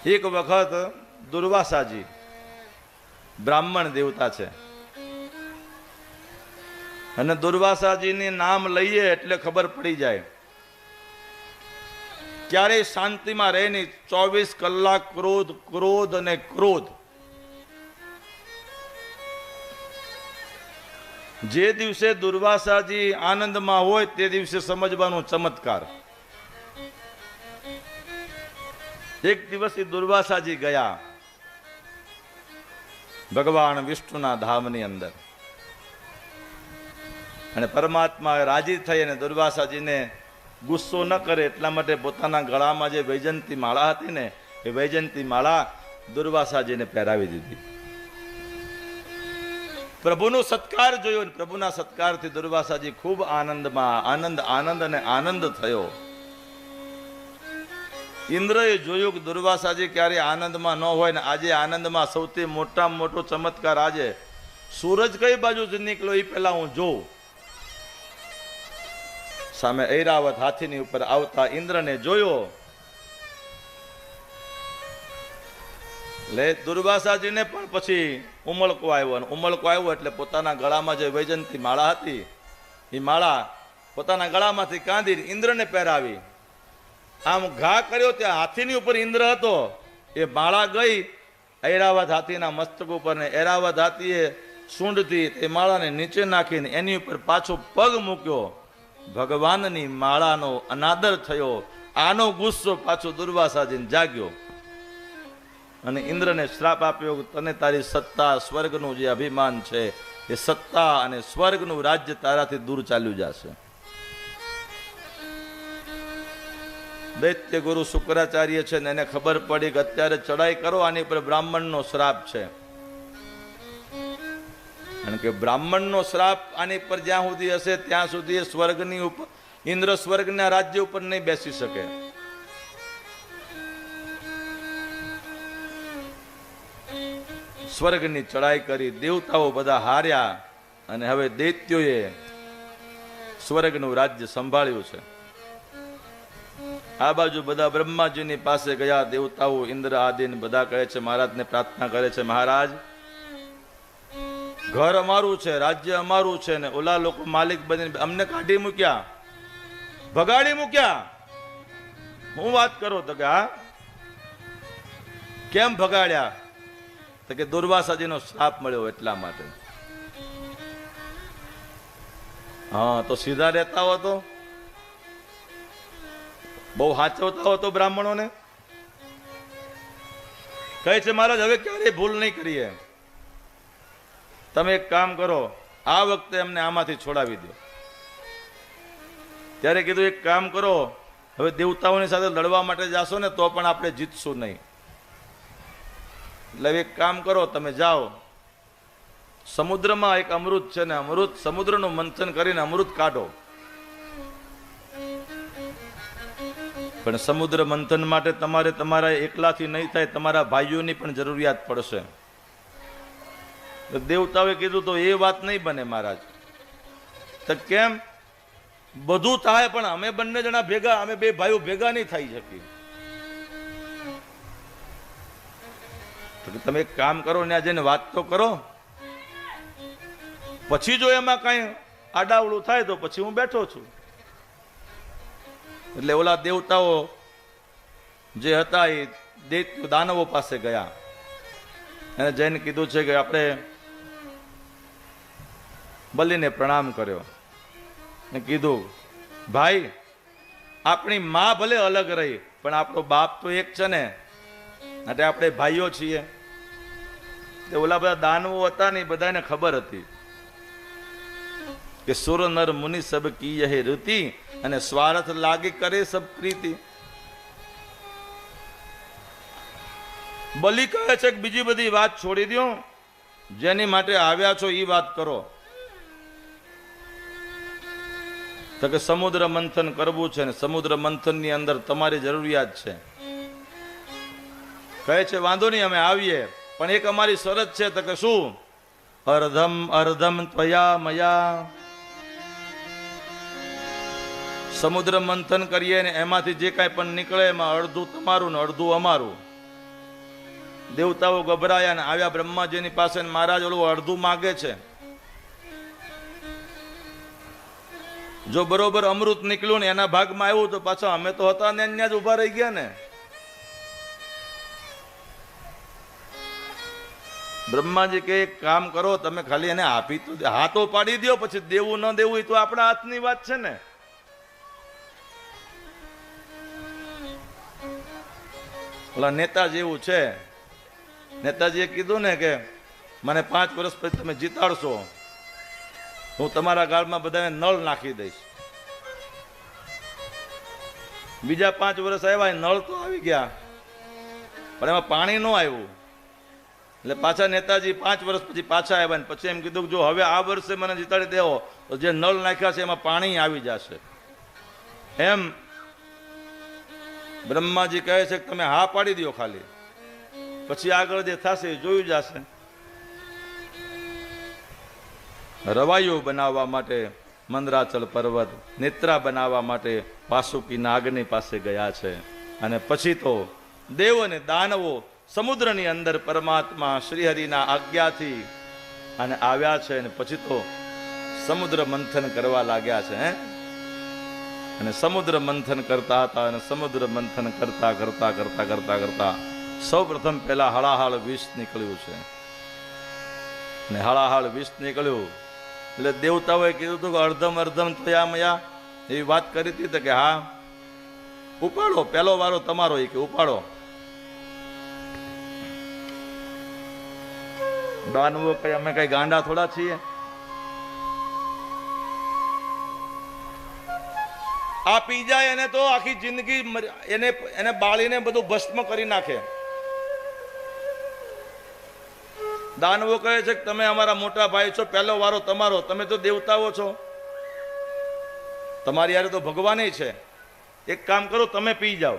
એક વખત દુર્વાસાજી બ્રાહ્મણ દેવતા છે, અને દુર્વાસાજીની નામ લઈએ એટલે ખબર પડી જાય ક્યારેય શાંતિમાં રહે નહીં. 24 કલાક ક્રોધ ક્રોધ અને ક્રોધ. જે દિવસે દુર્વાસાજી આનંદમાં હોય તે દિવસે સમજવાનું ચમત્કાર. એક દિવસ દુર્વાસાજી ગયા ભગવાન વિષ્ણુના ધામની અંદર, અને પરમાત્મા રાજી થઈ અને દુર્વાસાજીને ગુસ્સો ન કરે એટલા માટે પોતાના ગળામાં જે વૈજયંતી માળા હતી ને એ વૈજયંતી માળા દુર્વાસાજીને પહેરાવી દીધી. પ્રભુનો સત્કાર જોયો, પ્રભુના સત્કારથી દુર્વાસાજી ખૂબ આનંદમાં આનંદ અને આનંદ થયો. ઇન્દ્રએ જોયું કે દુર્વાસાજી ક્યારે આનંદમાં ન હોય ને આજે આનંદમાં સૌથી મોટામાં મોટો ચમત્કાર આજે સૂરજ કઈ બાજુથી નીકળ્યો એ પહેલા હું જોઉં. સામે ઐરાવત હાથીની ઉપર આવતા ઇન્દ્રને જોયો. લે દુર્વાસાજીને પણ પછી ઉમળકો આવ્યો, અને ઉમળકો આવ્યો એટલે પોતાના ગળામાં જે વૈજયંતી માળા હતી એ માળા પોતાના ગળામાંથી કાઢી ઇન્દ્રને પહેરાવી. આમ ઘા કર્યો ત્યાં હાથીની ઉપર ઇન્દ્ર હતો, એ માળા ગઈ ઐરાવત હાથીના મસ્તક ઉપર, ને ઐરાવત હાથીએ સૂંઢથી એ માળાને નીચે નાખીને એની ઉપર પાછો પગ મૂક્યો. ભગવાનની માળાનો અનાદર થયો. આનો ગુસ્સો પાછો દુર્વાસાજીને જાગ્યો, અને ઇન્દ્રને શ્રાપ આપ્યો કે તને તારી સત્તા સ્વર્ગનું જે અભિમાન છે એ સત્તા અને સ્વર્ગનું રાજ્ય તારાથી દૂર ચાલ્યું જશે. દૈત્ય ગુરુ શુક્રાચાર્ય છે ને એને ખબર પડી કે અત્યારે ચડાઈ કરો, આની પર બ્રાહ્મણનો શ્રાપ છે. કારણ કે બ્રાહ્મણનો શ્રાપ આની પર જ્યાં સુધી હશે ત્યાં સુધી સ્વર્ગની ઉપર ઇન્દ્ર સ્વર્ગના રાજ્ય ઉપર નહીં બેસી શકે. સ્વર્ગની ચડાઈ કરી, દેવતાઓ બધા હાર્યા, અને હવે દૈત્યોએ સ્વર્ગનું રાજ્ય સંભાળ્યું છે. આ બાજુ બધા બ્રહ્માજીની પાસે ગયા દેવતાઓ, ઇન્દ્ર આદિને બધા કહે છે, મહારાજને પ્રાર્થના કરે છે, મહારાજ ઘર અમારું છે, રાજ્ય અમારું છે, ને ઓલા લોકો માલિક બનીને અમને કાઢી મૂક્યા, ભગાડી મૂક્યા. હું વાત કરો તો કે હા કેમ ભગાડ્યા? તો કે દુર્વાસાજીનો શ્રાપ મળ્યો એટલા માટે. હા તો સીધા રહેતા હો તો, બહુ સાચવતા હો તો બ્રાહ્મણોને. કહે છે મહારાજ હવે ક્યારેય ભૂલ નહીં કરીએ, તમે એક કામ કરો, આ વખતે અમને આમાંથી છોડાવી દો. ત્યારે કીધું એક કામ કરો, હવે દેવતાઓની સાથે લડવા માટે જાશો ને તો પણ આપણે જીતશું નહીં, એટલે એક કામ કરો, તમે જાઓ સમુદ્રમાં એક અમૃત છે ને અમૃત સમુદ્રનું મંથન કરીને અમૃત કાઢો. પણ સમુદ્ર મંથન માટે તમારે તમારા એકલાથી નહીં થાય, તમારા ભાઈઓની પણ જરૂરિયાત પડશે. દેવતાઓએ કીધું તો એ વાત નહીં બને મહારાજ. તો કેમ? બધું થાય પણ અમે બંને જણા ભેગા, અમે બે ભાઈઓ ભેગા નહીં થઈ શકીએ. તમે એક કામ કરો, ત્યાં જઈને વાત તો કરો, પછી જો એમાં કઈ આડાવડું થાય તો પછી હું બેઠો છું. એટલે ઓલા દેવતાઓ જે હતા એ દૈત્ય દાનવો પાસે ગયા, અને જઈને કીધું છે કે આપણે બલિને પ્રણામ કર્યો ને કીધું ભાઈ આપણી માં ભલે અલગ રહી પણ આપણો બાપ તો એક છે ને, એટલે આપણે ભાઈઓ છીએ. ઓલા બધા દાનવો હતા ને બધાને ખબર હતી કે સુર નર મુનિ સબ કી યહ રીતિ, અને સ્વાર્થ લાગે કરે સબ પ્રીતિ. બલિ કહે છે કે બીજી બધી વાત છોડી દો, જેની માટે આવ્યા છો એ વાત કરો. તો કે સમુદ્ર મંથન કરવું છે ને સમુદ્ર મંથન ની અંદર તમારી જરૂરિયાત છે. કહે છે વાંધો નહીં અમે આવીએ, પણ એક અમારી શરત છે. તો કે શું? અર્ધમ અર્ધમ ત્વયા મયા. સમુદ્ર મંથન કરીએ ને એમાંથી જે કાંઈ પણ નીકળે એમાં અડધું તમારું ને અડધું અમારું. દેવતાઓ ગભરાયા ને આવ્યા બ્રહ્માજીની પાસે, મહારાજ ઓલું અડધું માગે છે, જો બરોબર અમૃત નીકળ્યું ને એના ભાગમાં આવ્યું તો પાછા અમે તો હતા ને ત્યાં જ ઉભા રહી ગયા ને. બ્રહ્માજી કે એક કામ કરો, તમે ખાલી એને આપી તો હાથો પાડી દો, પછી દેવું ન દેવું એ તો આપણા હાથની વાત છે ને. ઓલા નેતા જેવું છે, નેતાજીએ કીધું ને કે મને 5 વર્ષ પછી તમે જીતાડશો, હું તમારા ગાળમાં બધાને નળ નાખી દઈશ. બીજા 5 વર્ષ આવ્યા, નળ તો આવી ગયા પણ એમાં પાણી ન આવ્યું. એટલે પાછા નેતાજી 5 વર્ષ પછી પાછા આવ્યા ને પછી એમ કીધું જો હવે આ વર્ષે મને જીતાડી દેવો તો જે નળ નાખ્યા છે એમાં પાણી આવી જશે. એમ બ્રહ્માજી કહે છે કે તમે હા પાડી દો ખાલી, પછી આગળ જે થશે એ જોયું જશે. રવાઈઓ બનાવવા માટે મંદરાચલ પર્વત, નેત્રા બનાવવા માટે વાસુકી નાગની પાસે ગયા છે. અને પછી તો દેવ અને દાનવો સમુદ્રની અંદર પરમાત્મા શ્રીહરિના આજ્ઞાથી અને આવ્યા છે. અને પછી તો સમુદ્ર મંથન કરવા લાગ્યા છે. અને સમુદ્ર મંથન કરતા હતા અને સમુદ્ર મંથન કરતા કરતા કરતા કરતા કરતા સૌ પ્રથમ પહેલા હળાહળ વિષ નીકળ્યું છે. અને હળાહળ વિષ નીકળ્યું એટલે દેવતાઓએ કીધું હતું કે અર્ધમ અર્ધમ ત્વયામયા, એવી વાત કરી હતી કે હા ઉપાડો, પહેલો વારો તમારો, એ કે ઉપાડો. દાનવો કઈ અમે કઈ ગાંડા થોડા છીએ? આ પી જાય એને તો આખી જિંદગી એને બાળીને બધું ભસ્મ કરી નાખે. દાનવો કહે છે કે તમે અમારા મોટા ભાઈ છો, પહેલો વારો તમારો, તમે તો દેવતાઓ છો, તમારી યારે તો ભગવાન છે, એક કામ કરો તમે પી જાઓ.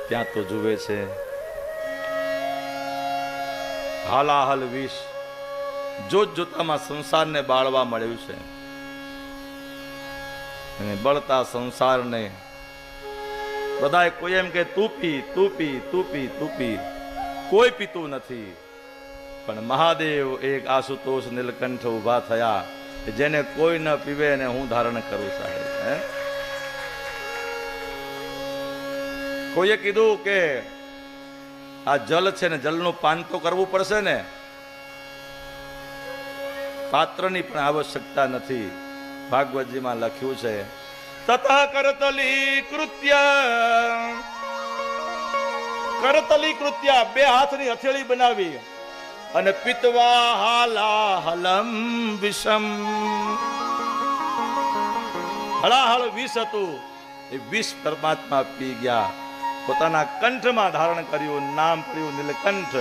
ત્યાં તો જુએ છે હાલાહલ વિષ જોત જોતામાં સંસારને બાળવા મળ્યું છે. અને બળતા સંસારને બધાએ કોઈ એમ કે તું પી તું પી તું પી તું પી, કોઈ પીતું નથી. પણ મહાદેવ એક આશુતોષ નીલકંઠ ઉભા થયા, જેને કોઈ ન પીવે ને હું ધારણ કરું સાહેબ. કોઈએ કીધું કે આ જલ છે ને જલનું પાન તો કરવું પડશે ને, પાત્રની પણ આવશ્યકતા નથી. ભાગવતજીમાં લખ્યું છે તતઃ કરતલી કૃત્ય, કરતલી કૃત્ય, 2 હાથની હથેળી બનાવી અને પિતવા હાલાહલમ વિષમ, હળાહળ વિષ હતું એ વિષ પરમાત્મા પી ગયા, પોતાના કંઠમાં ધારણ કર્યું, નામ કર્યું નીલકંઠ.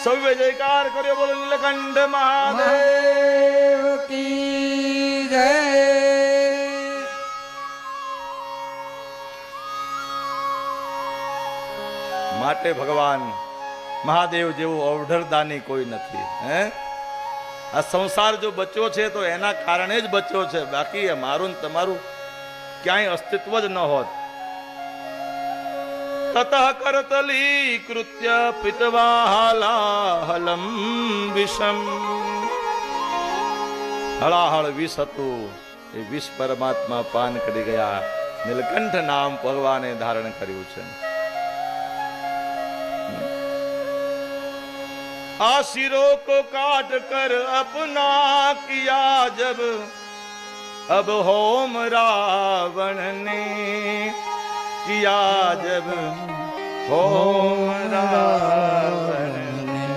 સૌએ જયકાર કર્યો, બોલો નીલકંઠ મહાદેવ કી જય. માટે ભગવાન મહાદેવ જેવું અવઢરદાની કોઈ નથી. આ સંસાર જો બચ્યો છે તો એના કારણે જ બચ્યો છે, બાકી મારું ને તમારું ક્યાંય અસ્તિત્વ જ ન હોત. તતઃ કરતલી કૃત્ય પિતવા હાલાહલમ વિષમ, હળાહળ વિષ હતું એ વિષ પરમાત્મા પાન કરી ગયા. નીલકંઠ નામ ભગવાને ધારણ કર્યું છે. आशिरों को काट कर अपना किया जब, अब होम रावण ने किया जब, होम रावण ने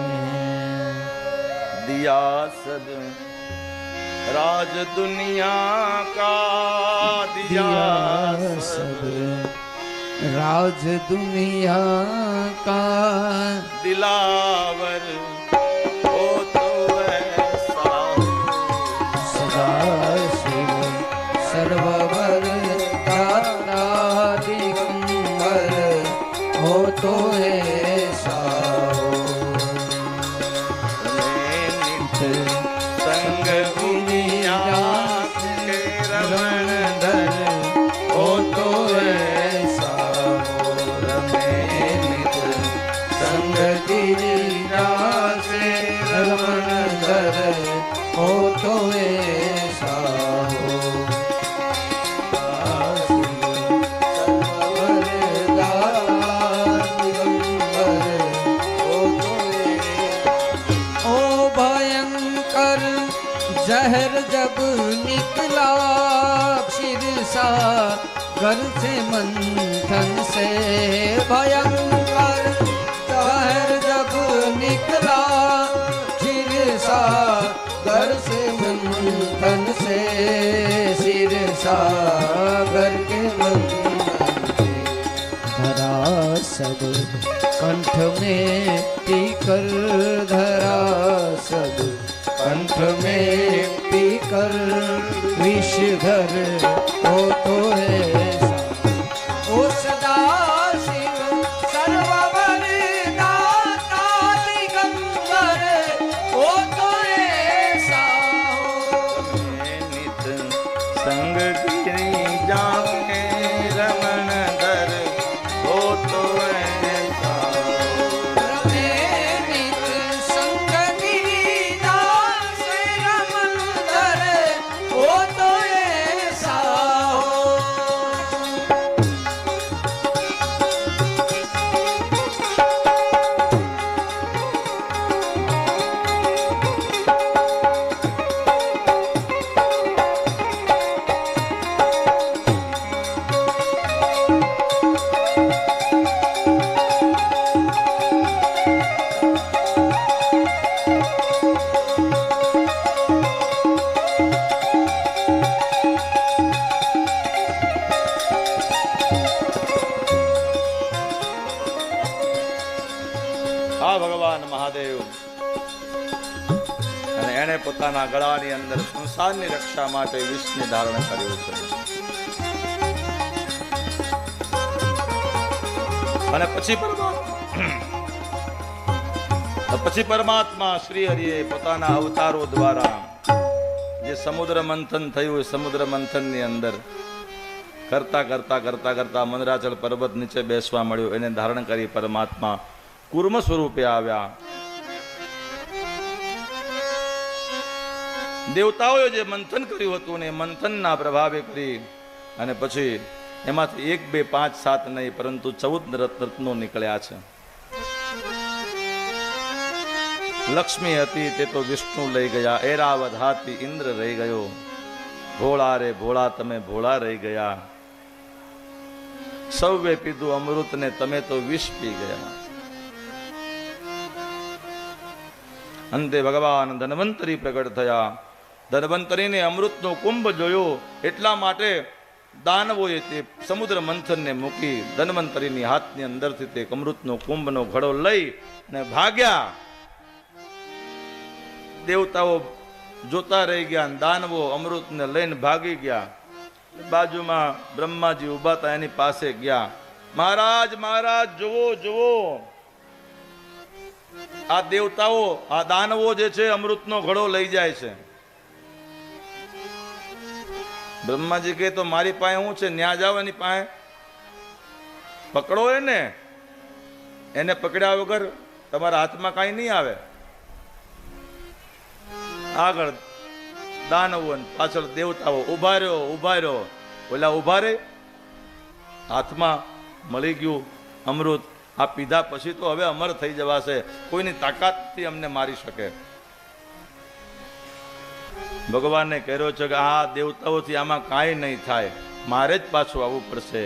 दिया सब राज दुनिया का, दिया सब राज दुनिया का, दिलावर हो तो ऐसा सदा शिव सर्ववर दाता दिगंबर हो तो ऐसा नित संग दुनिया के रमण धर हो तो ऐसा शहर जब निकला सिरसा घर से मंथन से भयंकर शहर जब निकला सिरसा घर से मंथन से सिरसा घर के मंथन से धरा सब कंठ में पीकर धरा सब कंठ में पीकर विषधर हो तो ऐसा ओ सदा शिव सर्ववर दाता दिगंबर हो तो ऐसा हो नित संग गिरी जाके रमण धर हो तो ऐसा रमे नित संग गिरिदास रमण धर हो तो ऐसा हो આ ભગવાન મહાદેવ અને એણે પોતાના ગળાની અંદર સંસારની રક્ષા માટે વિષને ધારણ કર્યું છે. અને પછી પરમાત્મા શ્રી હરિએ પોતાના અવતારો દ્વારા જે સમુદ્ર મંથન થયું સમુદ્ર મંથન ની અંદર કરતા કરતા કરતા કરતા મંદરાચલ પર્વત નીચે બેસવા મળ્યું. એને ધારણ કરી પરમાત્મા કુર્મ સ્વરૂપે આવ્યા. દેવતાઓએ જે મંથન કર્યું હતું ને મંથનના પ્રભાવે કરી અને પછી એમાંથી 1, 2, 5, 7 નહીં પરંતુ 14 રત્નો નીકળ્યા છે. લક્ષ્મી હતી તે તો વિષ્ણુ લઈ ગયા, એરાવત હાથી ઇન્દ્ર રહી ગયો, ભોળા રે ભોળા તમે ભોળા રહી ગયા, સૌએ પીધું અમૃત ને તમે તો વિષ પી ગયા. અંતે ભગવાન ધન્વંતરી પ્રગટ થયા. ધન્વંતરીને અમૃતનો કુંભ જોયો એટલા માટે દાનવોએ તે સમુદ્ર મંથનને મૂકી ધન્વંતરીની હાથની અંદરથી તે અમૃતનો કુંભનો ઘડો લઈ અને ભાગ્યા. દેવતાઓ જોતા રહી ગયા, દાનવો અમૃતને લઈને ભાગી ગયા. બાજુમાં બ્રહ્માજી ઉભા હતા, એની પાસે ગયા. મહારાજ મહારાજ જુઓ જુઓ, આ દેવતાઓ આ દાનવો જે છે અમૃતનો ઘડો લઈ જાય છે. બ્રહ્માજી કહે તો મારી પાસે શું છે, ન્યા જાવ એની પાસે પકડો એને પકડ્યા વગર તમારા હાથમાં કાંઈ નહીં આવે. આગળ દાનવો પાછળ દેવતાઓ ઉભા રહ્યો. ઓલા ઉભા રે, હાથમાં મળી ગયું અમૃત. આ પીધા પછી તો હવે અમર થઈ જવાશે, કોઈની તાકાતથી અમને મારી શકે. ભગવાનને કહેરો છે કે આ દેવતાઓથી આમાં કાંઈ નહીં થાય, મારે જ પાછું આવવું પડશે.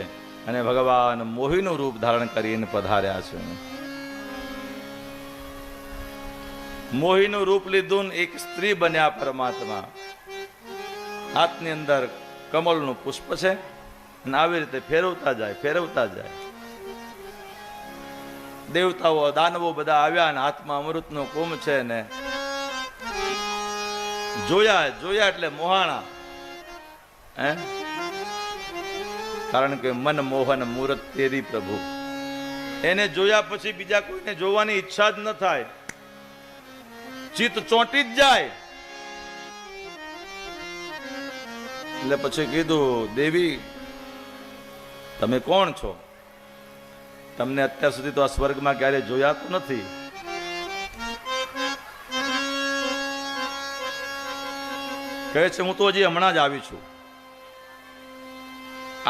અને ભગવાન મોહીનું રૂપ ધારણ કરીને પધાર્યા છે. મોહીનું રૂપ લીધું ને એક સ્ત્રી બન્યા પરમાત્મા. હાથની અંદર કમળનું પુષ્પ છે અને આવી રીતે ફેરવતા જાય. દેવતાઓ દાનવો બધા આવ્યા ને હાથમાં અમૃતનો કુંભ છે ને જોયા એટલે મોહાણા. કારણ કે મન મોહન મૂરત તેરી પ્રભુ. એને જોયા પછી બીજા કોઈને જોવાની ઈચ્છા જ ન થાય, ચિત્ત ચોંટી જ જાય. એટલે પછી કીધું, દેવી તમે કોણ છો? તમને અત્યાર સુધી તો આ સ્વર્ગમાં ક્યારે જોયા તો નથી. કહે છે હું તો હજી હમણાં જ આવી છું.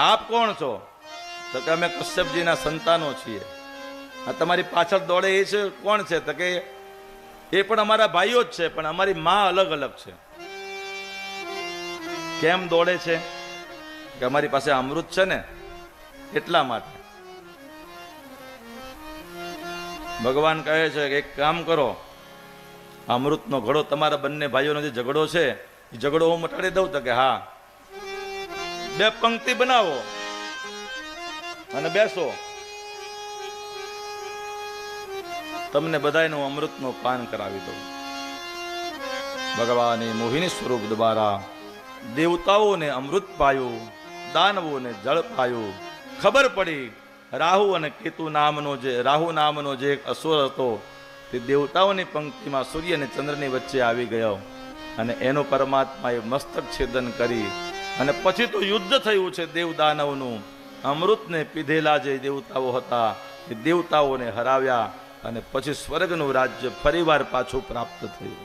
આપ કોણ છો? તો કે અમે કશ્યપજીના સંતાનો છીએ. આ તમારી પાછળ દોડે એ છે કોણ છે? તો કે એ પણ અમારા ભાઈઓ જ છે, પણ અમારી માં અલગ અલગ છે. કેમ દોડે છે કે અમારી પાસે અમૃત છે ને એટલા માટે. ભગવાન કહે છે કે એક કામ કરો, અમૃતનો ઘડો તમારા બંને ભાઈઓનો જે ઝઘડો છે એ ઝઘડો હું મટાડી દઉં? તો કે હા. 2 પંક્તિ બનાવો અને બેસો, તમને બધાયનું અમૃતનું પાન કરાવી દઉં. ભગવાને મોહિની સ્વરૂપ દ્વારા દેવતાઓને અમૃત પાયું, દાનવોને જળ પાયું. ખબર પડી રાહુ અને કેતુ રાહુ નામનો જે એક અસુર હતો તે દેવતાઓની પંક્તિમાં સૂર્ય અને ચંદ્રની વચ્ચે આવી ગયો અને એનો પરમાત્માએ મસ્તક છેદન કરી અને પછી તો યુદ્ધ થયું છે દેવ દાનવનું. અમૃતને પીધેલા જે દેવતાઓ હતા એ દેવતાઓને હરાવ્યા અને પછી સ્વર્ગનું રાજ્ય ફરીવાર પાછું પ્રાપ્ત થયું.